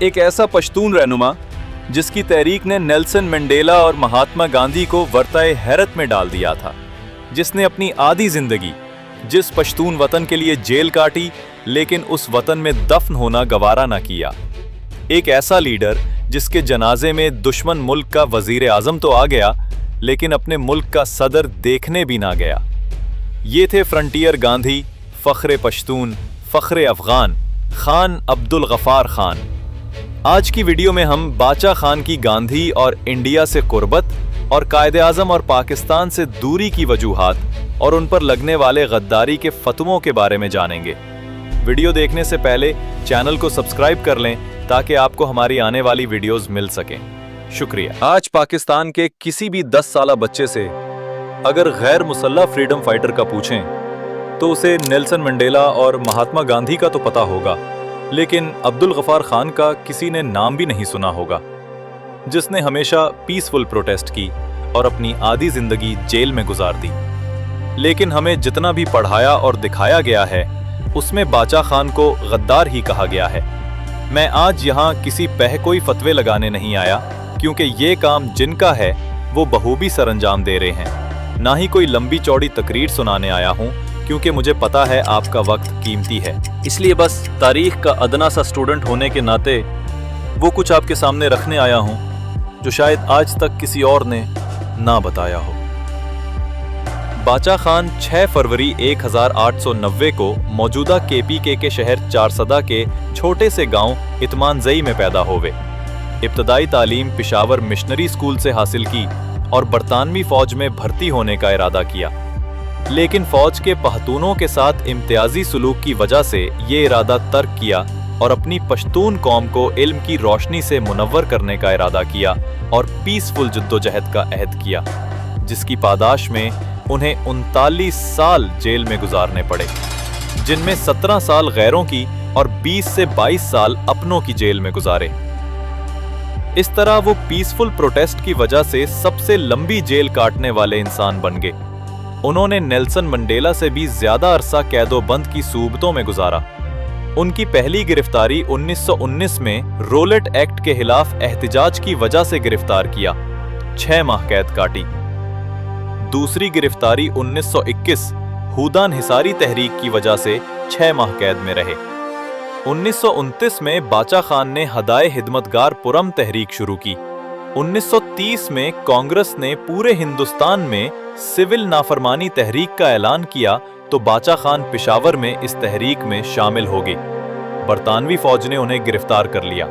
एक ऐसा पश्तून रहनुमा जिसकी तहरीक ने नेल्सन मंडेला और महात्मा गांधी को वर्ताए हैरत में डाल दिया था, जिसने अपनी आधी जिंदगी जिस पश्तून वतन के लिए जेल काटी, लेकिन उस वतन में दफन होना गवारा न किया। एक ऐसा लीडर जिसके जनाजे में दुश्मन मुल्क का वजीर आजम तो आ गया, लेकिन अपने मुल्क का सदर देखने भी ना गया। ये थे फ्रंटियर गांधी, फख्रे पश्तून, फख्रे अफगान, खान अब्दुल गफार खान। आज की वीडियो में हम बाचा खान की गांधी और इंडिया से कुर्बत और कायदे आजम और पाकिस्तान से दूरी की वजूहात और उन पर लगने वाले गद्दारी के फतवों के बारे में जानेंगे। वीडियो देखने से पहले चैनल को सब्सक्राइब कर लें ताकि आपको हमारी आने वाली वीडियोस मिल सकें। शुक्रिया। आज पाकिस्तान के किसी भी 10 साला बच्चे से अगर गैर मुसल्लह फ्रीडम फाइटर का पूछें तो उसे नेल्सन मंडेला और महात्मा गांधी का तो पता होगा, लेकिन अब्दुल गफार खान का किसी ने नाम भी नहीं सुना होगा, जिसने हमेशा पीसफुल प्रोटेस्ट की और अपनी आधी जिंदगी जेल में गुजार दी। लेकिन हमें जितना भी पढ़ाया और दिखाया गया है उसमें बाचा खान को गद्दार ही कहा गया है। मैं आज यहाँ किसी कोई फतवे लगाने नहीं आया, क्योंकि ये काम जिनका है वो बखूबी सरअंजाम दे रहे हैं। ना ही कोई लंबी चौड़ी तकरीर सुनाने आया हूँ, क्योंकि मुझे पता है आपका वक्त कीमती है। इसलिए बस तारीख का अदना सा स्टूडेंट होने के नाते वो कुछ आपके सामने रखने आया हूँ जो शायद आज तक किसी और ने ना बताया हो। बाचा खान 6 फरवरी 1890 को मौजूदा केपीके के शहर चारसदा के छोटे से गांव इत्मानजई में पैदा हुए। इब्तदाई तालीम पेशावर मिशनरी स्कूल से हासिल की और बरतानवी फौज में भर्ती होने का इरादा किया, लेकिन फौज के पख्तूनों के साथ इम्तियाजी सुलूक की वजह से ये इरादा तर्क किया और अपनी पश्तून कौम को इल्म की रोशनी से मुनव्वर करने का इरादा किया और पीसफुल जद्दोजहद का अहद किया, जिसकी पादाश में उन्हें 39 साल जेल में गुजारने पड़े, जिनमें 17 साल गैरों की और 20 से 22 साल अपनों की जेल में गुजारे। इस तरह वो पीसफुल प्रोटेस्ट की वजह से सबसे लंबी जेल काटने वाले इंसान बन गए। उन्होंने नेल्सन मंडेला से भी ज्यादा अरसा कैदोबंद की सूबतों में गुजारा। उनकी पहली गिरफ्तारी 1919 में रोलेट एक्ट के खिलाफ एहतिजाज की वजह से गिरफ्तार किया, 6 माह कैद काटी। दूसरी गिरफ्तारी 1921 हूदान हिसारी तहरीक की वजह से 6 माह कैद में रहे। 1929 में बाचा खान ने हदाए हिदमतगार पुरम तहरीक शुरू की। 1930 में कांग्रेस ने पूरे हिंदुस्तान में सिविल नाफरमानी तहरीक का ऐलान किया तो बाचा खान पेशावर में इस तहरीक में शामिल हो गए। बरतानवी फौज ने उन्हें गिरफ्तार कर लिया।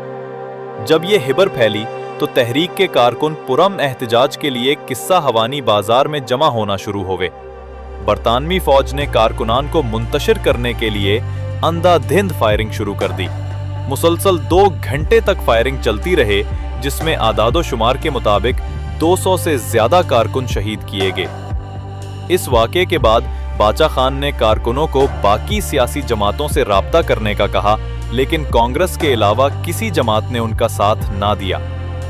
जब ये हिबर फैली तो तहरीक के कारकुन पुरम एहतिजाज के लिए किस्सा हवानी बाजार में जमा होना शुरू हुए। बरतानवी फौज ने कारकुनान को मुंतशिर करने के लिए अंधाधुंध फायरिंग शुरू कर दी। मुसलसल 2 घंटे तक फायरिंग चलती रहे, जिसमें आदादो शुमार के मुताबिक 200 से ज्यादा कारकुन शहीद किए गए। इस वाक़े के बाद बाचा खान ने कारकुनों को बाकी सियासी जमातों से राब्ता करने का कहा, लेकिन कांग्रेस के अलावा किसी जमात ने उनका साथ ना दिया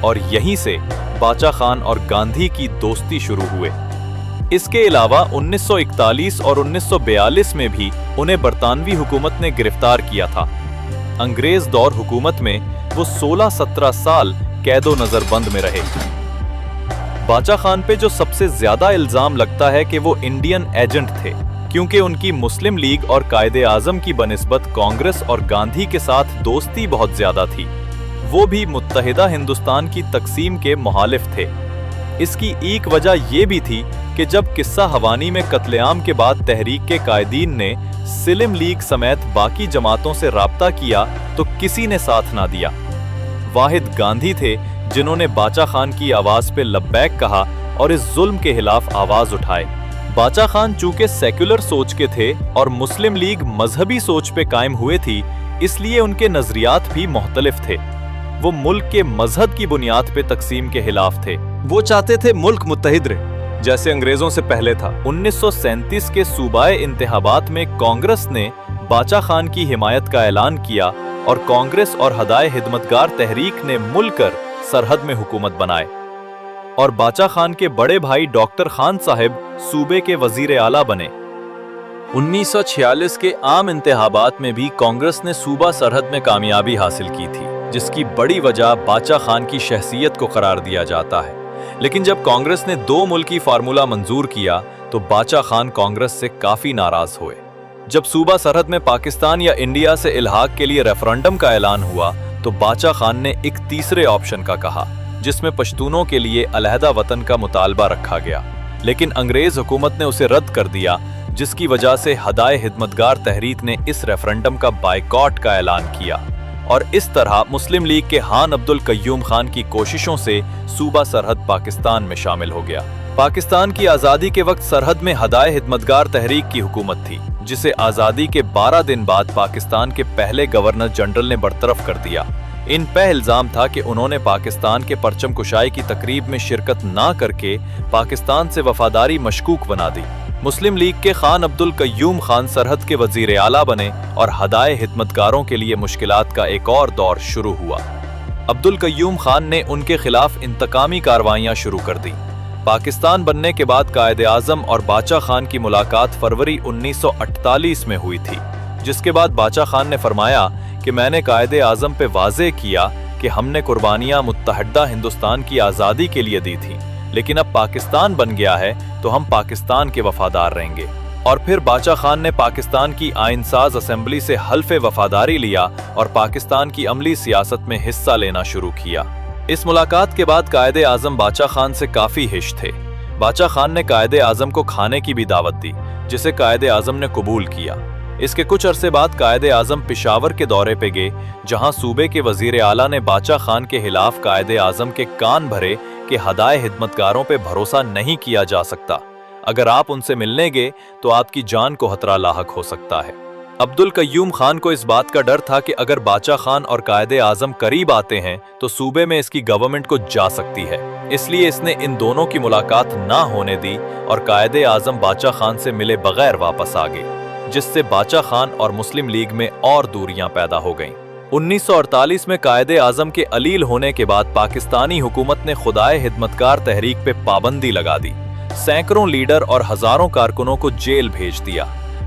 और यहीं से बाचा खान और गांधी की दोस्ती शुरू हुए। इसके अलावा 1941 और 1942 में भी उन्हें बरतानवी हुकूमत ने गिरफ्तार किया था। अंग्रेज दौर हुकूमत में वो 16-17 साल कैदो नजरबंद में रहे। बाचा खान पे जो सबसे ज्यादा इल्जाम लगता है कि वो इंडियन एजेंट थे, क्योंकि उनकी मुस्लिम लीग और कायदे आजम की बनिस्बत कांग्रेस और गांधी के साथ दोस्ती बहुत ज्यादा थी। वो भी मुत्तहिदा हिंदुस्तान की तकसीम के मुखालिफ थे। इसकी एक वजह यह भी थी कि जब किस्सा हवानी में कत्लेआम के बाद तहरीक के कायदीन ने सिलिम लीग समेत बाकी जमातों से राब्ता किया तो किसी ने साथ ना दिया। वाहिद गांधी थे जिन्होंने बाचा खान की आवाज पे लब्बैक कहा और इस जुल्म के खिलाफ आवाज उठाए। बाचा खान चूंकि सेक्युलर सोच के थे और मुस्लिम लीग मजहबी सोच पे कायम हुए थी, इसलिए उनके नजरियात भी मुख्तलिफ थे। वो मुल्क के मजहब की बुनियाद पे तकसीम के खिलाफ थे। वो चाहते थे मुल्क मुत्तहिद रहे, जैसे अंग्रेजों से पहले था। 1937 के सूबाए इंतखाबात में कांग्रेस ने बाचा खान की हिमायत का ऐलान किया और कांग्रेस और हदाए हिदमतगार तहरीक ने मिलकर सरहद में हुकूमत बनाए और बाचा खान के बड़े भाई डॉक्टर खान साहब सूबे के वजीर आला बने। 1946 के आम इंतखाबात में भी कांग्रेस ने सूबा सरहद में कामयाबी हासिल की थी। जिस की बड़ी वजह बाचा खान की शख्सियत को करार दिया जाता है। लेकिन जब कांग्रेस ने 2 मुल्की फार्मूला मंजूर किया तो बाचा खान कांग्रेस से काफी नाराज हुए। जब सूबा सरहद में पाकिस्तान या इंडिया से इल्हाक के लिए रेफरेंडम का ऐलान हुआ तो बाचा खान ने एक तीसरे ऑप्शन का कहा, जिसमें पश्तूनों के लिए अलहदा वतन का मुतालबा रखा गया। लेकिन अंग्रेज हुकूमत ने उसे रद्द कर दिया, जिसकी वजह से हदाए हिदमतगार तहरीक ने इस रेफरेंडम का बायकॉट का ऐलान किया और इस तरह मुस्लिम लीग के खान अब्दुल कय्यूम खान की कोशिशों से सूबा सरहद पाकिस्तान में शामिल हो गया। पाकिस्तान की आज़ादी के वक्त सरहद में हदाए हिदमतगार तहरीक की हुकूमत थी, जिसे आज़ादी के 12 दिन बाद पाकिस्तान के पहले गवर्नर जनरल ने बरतरफ कर दिया। इन पे इल्ज़ाम था कि उन्होंने पाकिस्तान के परचम कुशाई की तकरीब में शिरकत ना करके पाकिस्तान से वफादारी मशकूक बना दी। मुस्लिम लीग के खान अब्दुल कय्यूम खान सरहद के वजीर आला बने और हदाए हिदमतगारों के लिए मुश्किलात का एक और दौर शुरू हुआ। अब्दुल कय्यूम खान ने उनके खिलाफ इंतकामी कार्रवाइयां शुरू कर दी। पाकिस्तान बनने के बाद कायदे आज़म और बाचा खान की मुलाकात फरवरी 1948 में हुई थी, जिसके बाद बाचा खान ने फरमाया कि मैंने कायदे आज़म पे वाज़े किया कि हमने कुर्बानियां मुत्तहदा हिंदुस्तान की आज़ादी के लिए दी थी, लेकिन अब पाकिस्तान बन गया है तो हम पाकिस्तान के वफादार रहेंगे। और फिर बाचा खान ने पाकिस्तान की आइनसाज असेंबली से हल्फे वफादारी लिया और पाकिस्तान की अमली सियासत में हिस्सा लेना शुरू किया। इस मुलाकात के बाद कायदे आज़म बाचा खान से काफी हिश थे। बाचा खान ने कायदे आज़म को खाने की भी दावत दी, जिसे कायदे आज़म ने कबूल किया। इसके कुछ अरसे बाद कायदे आज़म पेशावर के दौरे पे गए, जहां सूबे के वजीर आला ने बाचा खान के खिलाफ कायदे आज़म के कान भरे कि हदाए हिदमतगारों पे भरोसा नहीं किया जा सकता, अगर आप उनसे मिलने गए तो आपकी जान को खतरा लाहक हो सकता है। अब्दुल कय्यूम खान को इस बात का डर था कि अगर बाचा खान और कायदे आज़म करीब आते हैं तो सूबे में इसकी गवर्नमेंट को जा सकती है, इसलिए इसने इन दोनों की मुलाकात ना होने दी और कायदे आज़म बाचा खान से मिले बगैर वापस आ गए, जिससे बाचा खान और मुस्लिम लीग में और दूरियां पैदा हो गईं। 1948 में कायदे आज़म के अलील होने के बाद पाकिस्तानी हुकूमत ने खुदाए हिदमतगार तहरीक पे पाबंदी लगा दी। सैकड़ों लीडर और हजारों कारकुनों को जेल भेज दिया।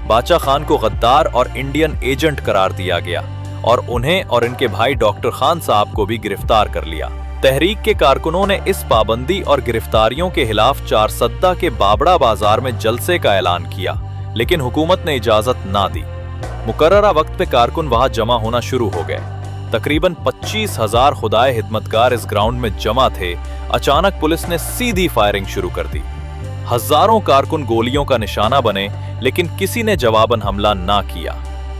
बाचा खान को गद्दार और इंडियन एजेंट करार दिया गया और उन्हें और इनके भाई डॉक्टर खान साहब को भी गिरफ्तार कर लिया। तहरीक के कारकुनों ने इस पाबंदी और गिरफ्तारियों के खिलाफ चारसद्दा के बाबड़ा बाजार में जलसे का ऐलान किया, लेकिन हुकूमत ने इजाजत ना दी। मुकर्ररा वक्त पे कारकुन वहां जमा होना शुरू हो गए। तकरीबन 25,000 खुदाए हिदमतगार इस ग्राउंड में जमा थे। अचानक पुलिस ने सीधी फायरिंग शुरू कर दी। हजारों कारकुन गोलियों का निशाना बने, लेकिन किसी ने जवाबन हमला ना किया।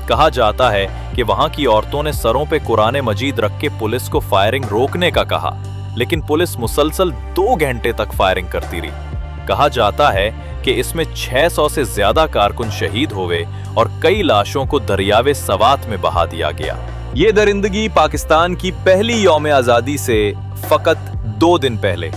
कहा जाता है कि वहां की औरतों ने सरों पे कुरान मजीद रख के पुलिस को फायरिंग रोकने का कहा, लेकिन पुलिस मुसलसल 2 घंटे तक फायरिंग करती रही। कहा जाता है कि इसमें 600 से ज्यादा कारकुन शहीद हुए और कई लाशों को दरियावे सवात में बहा दिया गया। ये दरिंदगी पाकिस्तान की पहली यौम आज़ादी से फकत 2 दिन पहले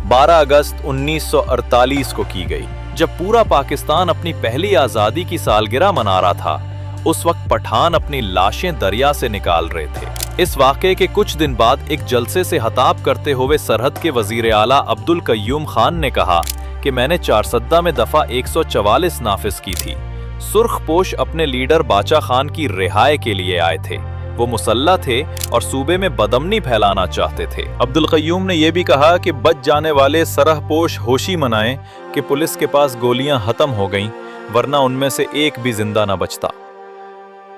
12 अगस्त 1948 को की गई, जब पूरा पाकिस्तान अपनी पहली आज़ादी की सालगिरह मना रहा था। उस वक्त पठान अपनी लाशें दरिया से निकाल रहे थे। इस वाक़े के कुछ दिन बाद एक जलसे से खिताब करते हुए सरहद के वजीर आला अब्दुल कय्यूम खान ने कहा कि मैंने चारसद्दा में दफा 144 नाफिज की थी। सुर्खपोश अपने लीडर बाचा खान की रिहाई के लिए आए थे। वो मुसल्ला थे और सूबे में बदमनी फैलाना चाहते थे। अब्दुल कय्यूम ने यह भी कहा कि बच जाने वाले सरहपोश होशी मनाएं कि पुलिस के पास गोलियां खत्म हो गईं, वरना उनमें से एक भी जिंदा न बचता।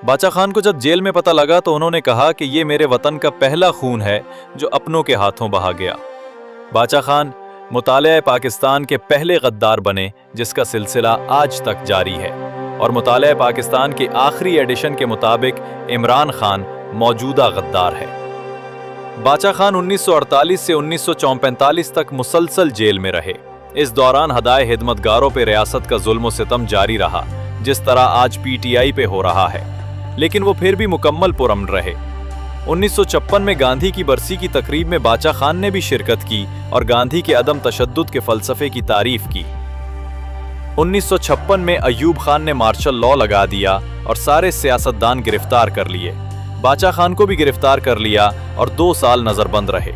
बाचा खान को जब जेल में पता लगा तो उन्होंने कहा कि ये मेरे वतन का पहला खून है जो अपनों के हाथों बहा गया। बाचा खान मुतालिया पाकिस्तान के पहले गद्दार बने, जिसका सिलसिला आज तक जारी है, और मुतालिया पाकिस्तान के आखिरी एडिशन के मुताबिक इमरान खान मौजूदा गद्दार है। बाचा खान 1948 से 1945 तक मुसलसल जेल में रहे। इस दौरान हदाए हिदमतगारों पे रियासत का जुल्म सितम जारी रहा, जिस तरह आज पीटीआई पे हो रहा है, लेकिन वो फिर भी मुकम्मल पुरअमन रहे। 1956 में गांधी की बरसी की तकरीब में बाचा खान ने भी शिरकत की और गांधी के अदम तशद्दुद के फलसफे की तारीफ की। 1956 में अयूब खान ने मार्शल लॉ लगा दिया और सारे सियासतदान गिरफ्तार कर लिए। बाचा खान को भी गिरफ्तार कर लिया और 2 साल नजरबंद रहे।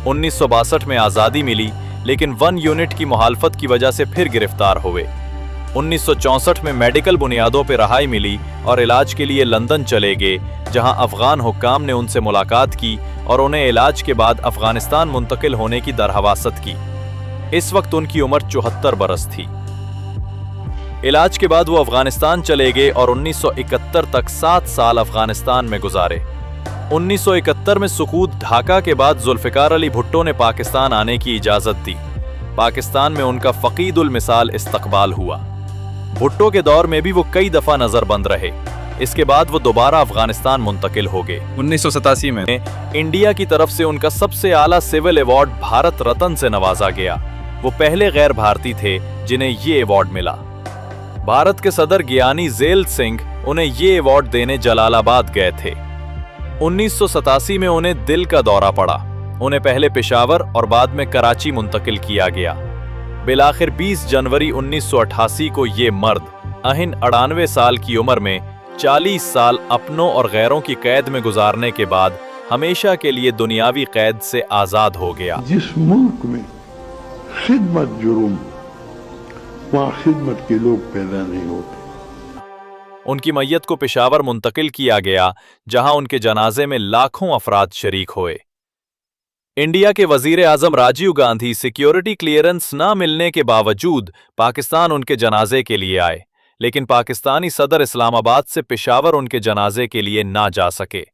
1962 में आज़ादी मिली, लेकिन 1 यूनिट की मुहालफत की वजह से फिर गिरफ्तार हुए। 1964 में मेडिकल बुनियादों पर रहाई मिली और इलाज के लिए लंदन चले गए, जहां अफगान हुक्काम ने उनसे मुलाकात की और उन्हें इलाज के बाद अफगानिस्तान मुंतकिल होने की दरख्वास्त की। इस वक्त उनकी उम्र 74 बरस थी। इलाज के बाद वो अफगानिस्तान चले गए और 1971 तक 7 साल अफगानिस्तान में गुजारे। 1971 में सुकूत ढाका के बाद जुल्फिकार अली भुट्टो ने पाकिस्तान आने की इजाज़त दी। पाकिस्तान में उनका फ़क़ीदुल मिसाल इस्तक़बाल हुआ। भुट्टो के दौर में भी वो कई दफ़ा नज़रबंद रहे। इसके बाद वो दोबारा अफगानिस्तान मुंतकिल हो गए। 1987 में इंडिया की तरफ से उनका सबसे आला सिविल अवार्ड भारत रत्न से नवाजा गया। वो पहले गैर भारतीय थे जिन्हें ये अवार्ड मिला। भारत के सदर ज्ञानी ज़ैल सिंह उन्हें ये अवार्ड देने जलालाबाद गए थे। 1987 में उन्हें दिल का दौरा पड़ा। उन्हें पहले पेशावर और बाद में कराची मुंतकिल किया गया। बिलाखिर 20 जनवरी 1988 को ये मर्द अहिन 98 साल की उम्र में 40 साल अपनों और गैरों की कैद में गुजारने के बाद हमेशा के लिए दुनियावी कैद से आजाद हो गया। जिस मुल्क में खिदमत जुर्म, वहाँ खिदमत के लोग पैदा नहीं होते। उनकी मैयत को पेशावर मुंतकिल किया गया, जहां उनके जनाजे में लाखों अफराद शरीक हुए। इंडिया के वजीर आजम राजीव गांधी सिक्योरिटी क्लियरेंस न मिलने के बावजूद पाकिस्तान उनके जनाजे के लिए आए, लेकिन पाकिस्तानी सदर इस्लामाबाद से पेशावर उनके जनाजे के लिए ना जा सके।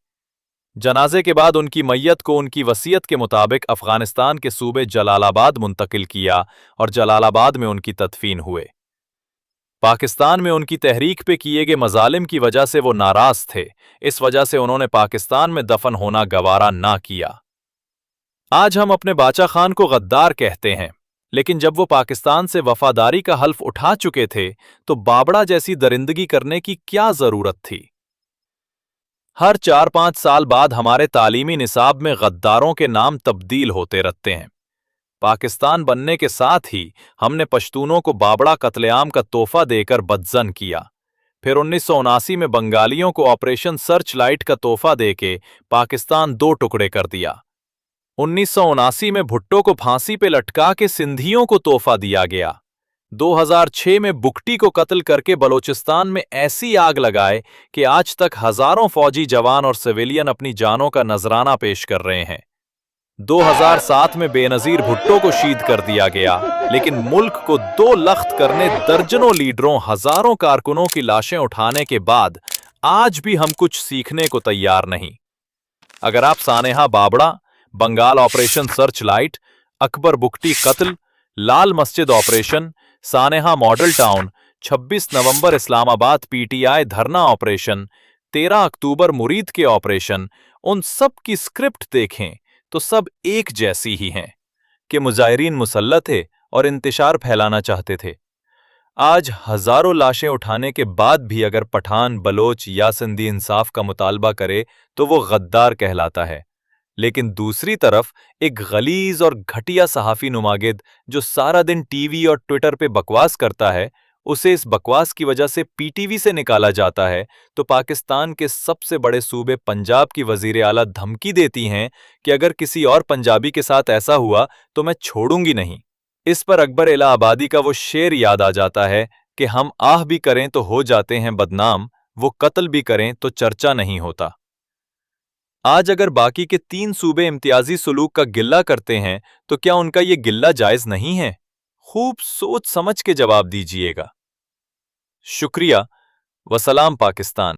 जनाजे के बाद उनकी मैयत को उनकी वसीयत के मुताबिक अफगानिस्तान के सूबे जलालाबाद मुंतकिल किया और जलालाबाद में उनकी तदफीन हुए। पाकिस्तान में उनकी तहरीक पे किए गए मजालिम की वजह से वो नाराज थे। इस वजह से उन्होंने पाकिस्तान में दफन होना गवारा ना किया। आज हम अपने बाचा खान को गद्दार कहते हैं, लेकिन जब वो पाकिस्तान से वफादारी का हल्फ उठा चुके थे तो बाबड़ा जैसी दरिंदगी करने की क्या जरूरत थी। हर 4-5 साल बाद हमारे तालीमी निसाब में गद्दारों के नाम तब्दील होते रहते हैं। पाकिस्तान बनने के साथ ही हमने पश्तूनों को बाबड़ा कत्लेआम का तोहफा देकर बदजन किया। फिर 1979 में बंगालियों को ऑपरेशन सर्च लाइट का तोहफा देके पाकिस्तान 2 टुकड़े कर दिया। 1979 में भुट्टो को फांसी पे लटका के सिंधियों को तोहफा दिया गया। 2006 में बुगटी को कत्ल करके बलोचिस्तान में ऐसी आग लगाए कि आज तक हजारों फौजी जवान और सिविलियन अपनी जानों का नजराना पेश कर रहे हैं। 2007 में बेनजीर भुट्टो को शहीद कर दिया गया, लेकिन मुल्क को 2 लख्त करने दर्जनों लीडरों, हजारों कारकुनों की लाशें उठाने के बाद आज भी हम कुछ सीखने को तैयार नहीं। अगर आप सानेहा बाबड़ा, Bengal operation searchlight, Akbar Bugti कत्ल, लाल मस्जिद ऑपरेशन, सानेहा मॉडल टाउन, 26 नवंबर इस्लामाबाद पीटीआई धरना ऑपरेशन, 13 अक्टूबर मुरीद के ऑपरेशन, उन सब की स्क्रिप्ट देखें तो सब एक जैसी ही हैं कि मुजाहिरीन मुसल्लह थे और इंतशार फैलाना चाहते थे। आज हजारों लाशें उठाने के बाद भी अगर पठान, बलोच या सिंधी इंसाफ का मुतालबा करे तो वो गद्दार कहलाता है। लेकिन दूसरी तरफ एक गलीज और घटिया सहाफी नुमागिद जो सारा दिन टीवी और ट्विटर पे बकवास करता है, उसे इस बकवास की वजह से पीटीवी से निकाला जाता है, तो पाकिस्तान के सबसे बड़े सूबे पंजाब की वजीर आला धमकी देती हैं कि अगर किसी और पंजाबी के साथ ऐसा हुआ तो मैं छोड़ूंगी नहीं। इस पर अकबर इलाहाबादी का वो शेर याद आ जाता है कि हम आह भी करें तो हो जाते हैं बदनाम, वो कत्ल भी करें तो चर्चा नहीं होता। आज अगर बाकी के 3 सूबे इम्तियाजी सुलूक का गिल्ला करते हैं तो क्या उनका ये गिल्ला जायज नहीं है? खूब सोच समझ के जवाब दीजिएगा। शुक्रिया। वसलाम पाकिस्तान।